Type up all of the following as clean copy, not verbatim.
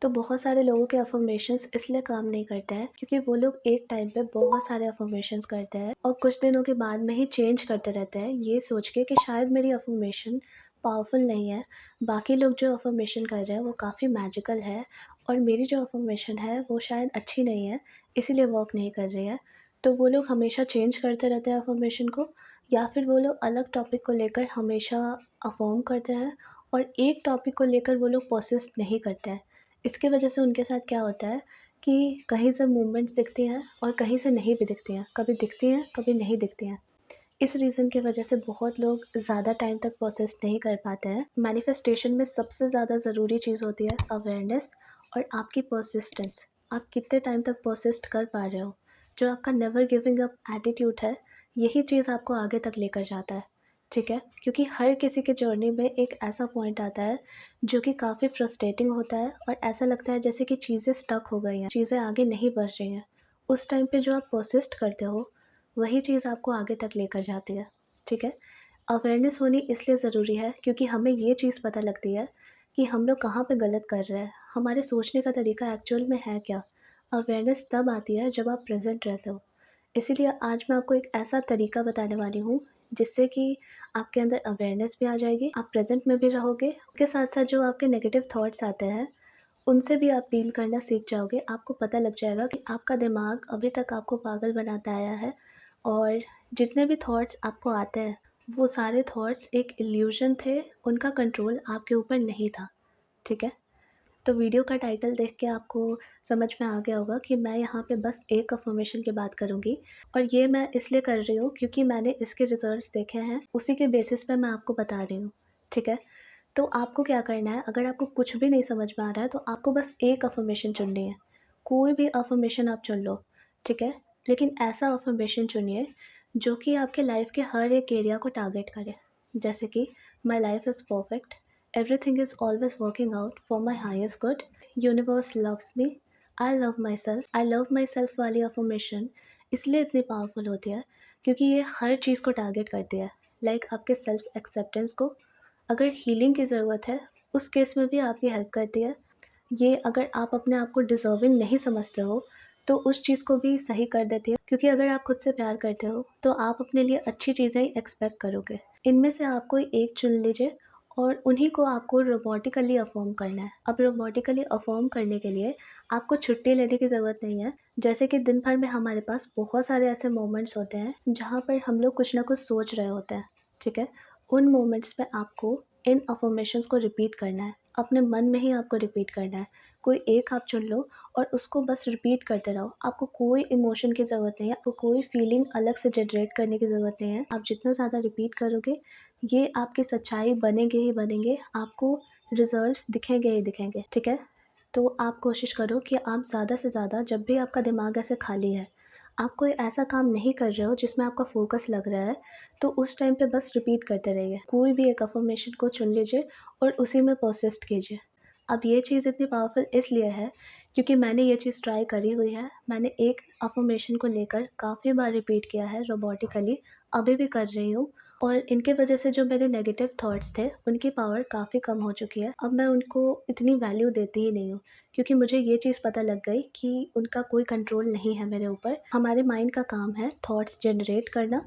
तो बहुत सारे लोगों के अफ़र्मेशंस इसलिए काम नहीं करते हैं क्योंकि वो लोग एक टाइम पे बहुत सारे अफ़र्मेशंस करते हैं और कुछ दिनों के बाद में ही चेंज करते रहते हैं ये सोच के कि शायद मेरी अफ़र्मेशन पावरफुल नहीं है। बाकी लोग जो अफ़र्मेशन कर रहे हैं वो काफ़ी मैजिकल है और मेरी जो अफ़र्मेशन है वो शायद अच्छी नहीं है, इसीलिए वर्क नहीं कर रही है। तो वो लोग हमेशा चेंज करते रहते हैं अफ़र्मेशन को, या फिर वो लोग अलग टॉपिक को लेकर हमेशा अफ़र्म करते हैं और एक टॉपिक को लेकर वो लोग पर्सिस्ट नहीं करते हैं। इसकी वजह से उनके साथ क्या होता है कि कहीं से मूवमेंट्स दिखती हैं और कहीं से नहीं भी दिखती हैं, कभी दिखती हैं, कभी नहीं दिखती हैं। इस रीज़न की वजह से बहुत लोग ज़्यादा टाइम तक प्रोसेस नहीं कर पाते हैं। मैनिफेस्टेशन में सबसे ज़्यादा ज़रूरी चीज़ होती है अवेयरनेस और आपकी परसिस्टेंस। आप कितने टाइम तक परसिस्ट कर पा रहे हो। जो आपका नेवर गिविंग अप एटीट्यूड है, यही चीज़ आपको आगे तक लेकर जाता है, ठीक है? क्योंकि हर किसी के जर्नी में एक ऐसा पॉइंट आता है जो कि काफ़ी फ्रस्ट्रेटिंग होता है और ऐसा लगता है जैसे कि चीज़ें स्टक हो गई हैं, चीज़ें आगे नहीं बढ़ रही हैं। उस टाइम पे जो आप परसिस्ट करते हो, वही चीज़ आपको आगे तक लेकर जाती है, ठीक है? अवेयरनेस होनी इसलिए ज़रूरी है क्योंकि हमें ये चीज़ पता लगती है कि हम लोग कहाँ पे गलत कर रहे हैं, हमारे सोचने का तरीका एक्चुअल में है क्या? अवेयरनेस तब आती है जब आप प्रेज़ेंट रहते हो। इसीलिए आज मैं आपको एक ऐसा तरीका बताने वाली हूँ, जिससे कि आपके अंदर अवेयरनेस भी आ जाएगी, आप प्रेज़ेंट में भी रहोगे, उसके साथ-साथ जो आपके नेगेटिव थॉट्स आते हैं, उनसे भी आप डील करना सीख जाओगे। आपको पता लग जाएगा कि आपका दिमाग अभी तक आपको पागल बनाता आया है और जितने भी थॉट्स आपको आते हैं, वो सारे थॉट्स एक इल्यूज़न थे, उनका कंट्रोल आपके ऊपर नहीं था, ठीक है? तो वीडियो का टाइटल देख के आपको समझ में आ गया होगा कि मैं यहाँ पे बस एक अफ़र्मेशन की बात करूँगी और ये मैं इसलिए कर रही हूँ क्योंकि मैंने इसके रिज़ल्ट्स देखे हैं, उसी के बेसिस पे मैं आपको बता रही हूँ, ठीक है? तो आपको क्या करना है, अगर आपको कुछ भी नहीं समझ में आ रहा है तो आपको बस एक अफ़र्मेशन चुननी है। कोई भी अफ़र्मेशन आप चुन लो, ठीक है? लेकिन ऐसा अफ़र्मेशन चुनिए जो कि आपके लाइफ़ के हर एक एरिया को टारगेट करे। जैसे कि my life is perfect, everything is always working out for my highest good, universe loves me, I love my self वाली अफर्मेशन इसलिए इतनी पावरफुल होती है क्योंकि ये हर चीज़ को टारगेट करती है। लाइक आपके सेल्फ एक्सेप्टेंस को, अगर हीलिंग की ज़रूरत है उस केस में भी आपकी हेल्प करती है। ये अगर आप अपने आप को डिज़र्विंग नहीं समझते हो तो उस चीज़ को भी सही कर देती है, क्योंकि अगर आप खुद से प्यार करते हो तो आप अपने लिए अच्छी चीज़ें ही एक्सपेक्ट करोगे। इनमें से आप कोई एक चुन लीजिए और उन्हीं को आपको रोबोटिकली अफ़र्म करना है। अब रोबोटिकली अफ़र्म करने के लिए आपको छुट्टी लेने की ज़रूरत नहीं है। जैसे कि दिन भर में हमारे पास बहुत सारे ऐसे मोमेंट्स होते हैं जहाँ पर हम लोग कुछ ना कुछ सोच रहे होते हैं, ठीक है? उन मोमेंट्स पे आपको इन अफ़र्मेशंस को रिपीट करना है। अपने मन में ही आपको रिपीट करना है। कोई एक आप चुन लो और उसको बस रिपीट करते रहो। आपको कोई इमोशन की ज़रूरत नहीं है, आपको कोई फीलिंग अलग से जनरेट करने की ज़रूरत नहीं है। आप जितना ज़्यादा रिपीट करोगे, ये आपकी सच्चाई बनेंगे ही बनेंगे, आपको रिज़ल्ट्स दिखेंगे ही दिखेंगे, ठीक है? तो आप कोशिश करो कि आप ज़्यादा से ज़्यादा, जब भी आपका दिमाग ऐसे खाली है, आप कोई ऐसा काम नहीं कर रहे हो जिसमें आपका फ़ोकस लग रहा है, तो उस टाइम पे बस रिपीट करते रहिए। कोई भी एक अफ़र्मेशन को चुन लीजिए और उसी में पर्सिस्ट कीजिए। अब ये चीज़ इतनी पावरफुल इसलिए है क्योंकि मैंने ये चीज़ ट्राई करी हुई है। मैंने एक अफ़र्मेशन को लेकर काफ़ी बार रिपीट किया है रोबोटिकली, अभी भी कर रही हूँ और इनके वजह से जो मेरे नेगेटिव थॉट्स थे, उनकी पावर काफ़ी कम हो चुकी है। अब मैं उनको इतनी वैल्यू देती ही नहीं हूँ क्योंकि मुझे ये चीज़ पता लग गई कि उनका कोई कंट्रोल नहीं है मेरे ऊपर। हमारे माइंड का काम है थॉट्स जनरेट करना,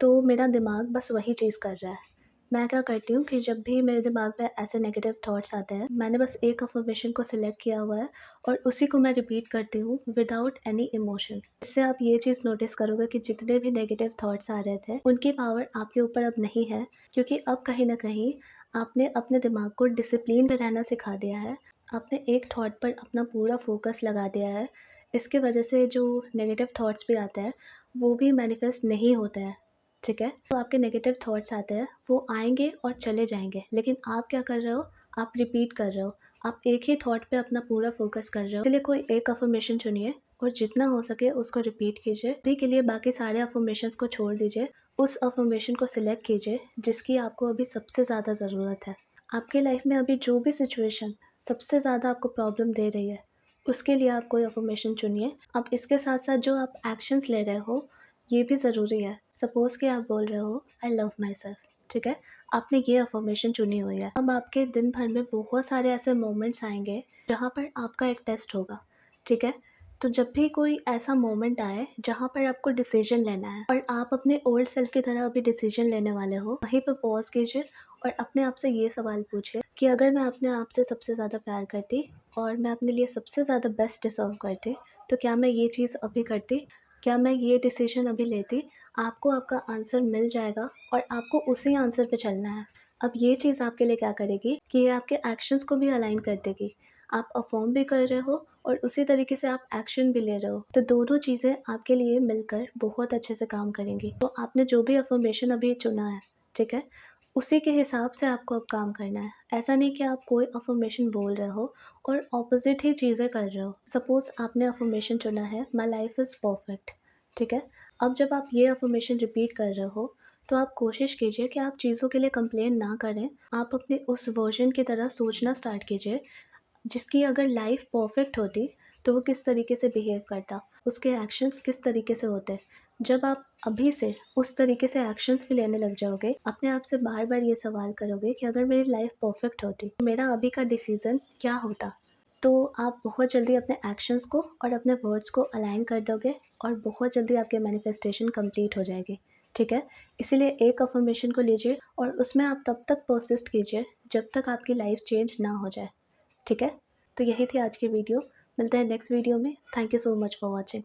तो मेरा दिमाग बस वही चीज़ कर रहा है। मैं क्या करती हूँ कि जब भी मेरे दिमाग में ऐसे नेगेटिव थॉट्स आते हैं, मैंने बस एक अफ़र्मेशन को सिलेक्ट किया हुआ है और उसी को मैं रिपीट करती हूँ विदाउट एनी इमोशन। इससे आप ये चीज़ नोटिस करोगे कि जितने भी नेगेटिव थॉट्स आ रहे थे, उनकी पावर आपके ऊपर अब नहीं है, क्योंकि अब कहीं न कहीं आपने अपने दिमाग को डिसिप्लिन में रहना सिखा दिया है। आपने एक थॉट पर अपना पूरा फ़ोकस लगा दिया है। इसकी वजह से जो नेगेटिव थॉट्स भी आते हैं, वो भी मैनिफेस्ट नहीं होते हैं। ठीक है? तो आपके नेगेटिव थॉट्स आते हैं, वो आएँगे और चले जाएँगे, लेकिन आप क्या कर रहे हो, आप रिपीट कर रहे हो। आप एक ही थॉट पे अपना पूरा फ़ोकस कर रहे हो। इसलिए कोई एक अफ़र्मेशन चुनिए और जितना हो सके उसको रिपीट कीजिए। अभी के लिए बाकी सारे अफ़र्मेशंस को छोड़ दीजिए। उस अफ़र्मेशन को सिलेक्ट कीजिए जिसकी आपको अभी सबसे ज़्यादा ज़रूरत है। आपकी लाइफ़ में अभी जो भी सिचुएशन सबसे ज़्यादा आपको प्रॉब्लम दे रही है, उसके लिए आप कोई अफ़र्मेशन चुनिए। अब इसके साथ-साथ जो आप एक्शंस ले रहे हो, ये भी ज़रूरी है। सपोज़ कि आप बोल रहे हो आई लव माई सेल्फ, ठीक है? आपने ये अफ़र्मेशन चुनी हुई है। अब आपके दिन भर में बहुत सारे ऐसे मोमेंट्स आएँगे, जहाँ पर आपका एक टेस्ट होगा, ठीक है? तो जब भी कोई ऐसा मोमेंट आए, जहाँ पर आपको डिसीज़न लेना है और आप अपने ओल्ड सेल्फ की तरह अभी डिसीज़न लेने वाले हो, वहीं पे पॉज़ कीजिए और अपने आप से ये सवाल पूछिए कि अगर मैं अपने आप से सबसे ज़्यादा प्यार करती और मैं अपने लिए सबसे ज़्यादा बेस्ट डिज़र्व करती, तो क्या मैं ये चीज़ अभी करती? क्या मैं ये डिसीज़न अभी लेती? आपको आपका आंसर मिल जाएगा और आपको उसी आंसर पे चलना है। अब ये चीज़ आपके लिए क्या करेगी कि ये आपके एक्शंस को भी अलाइन कर देगी। आप अफ़र्म भी कर रहे हो और उसी तरीके से आप एक्शन भी ले रहे हो। तो दोनों चीज़ें आपके लिए मिलकर बहुत अच्छे से काम करेंगी। तो आपने जो भी अफ़र्मेशन अभी चुना है, ठीक है? उसी के हिसाब से आपको अब काम करना है। ऐसा नहीं कि आप कोई अफ़र्मेशन बोल रहे हो और ऑपोज़िट ही चीज़ें कर रहे हो। सपोज़ आपने अफ़र्मेशन चुना है, माई लाइफ़ इज़ परफ़ेक्ट, ठीक है? अब जब आप ये अफ़र्मेशन रिपीट कर रहे हो, तो आप कोशिश कीजिए कि आप चीज़ों के लिए कंप्लेन ना करें। आप अपने उस वर्ज़न की तरह सोचना स्टार्ट कीजिए, जिसकी अगर लाइफ़ परफ़ेक्ट होती, तो वो किस तरीके से बिहेव करता, उसके एक्शंस किस तरीके से होते। जब आप अभी से उस तरीके से एक्शंस भी लेने लग जाओगे, अपने आप से बार-बार ये सवाल करोगे कि अगर मेरी लाइफ़ परफ़ेक्ट होती, तो मेरा अभी का डिसीज़न क्या होता? तो आप बहुत जल्दी अपने एक्शंस को और अपने वर्ड्स को अलाइन कर दोगे और बहुत जल्दी आपकी मैनिफेस्टेशन कंप्लीट हो जाएगी, ठीक है? इसीलिए एक अफ़र्मेशन को लीजिए और उसमें आप तब तक पर्सिस्ट कीजिए, जब तक आपकी लाइफ़ चेंज ना हो जाए, ठीक है? तो यही थी आज की वीडियो। मिलते हैं नेक्स्ट वीडियो में। Thank you so much for watching.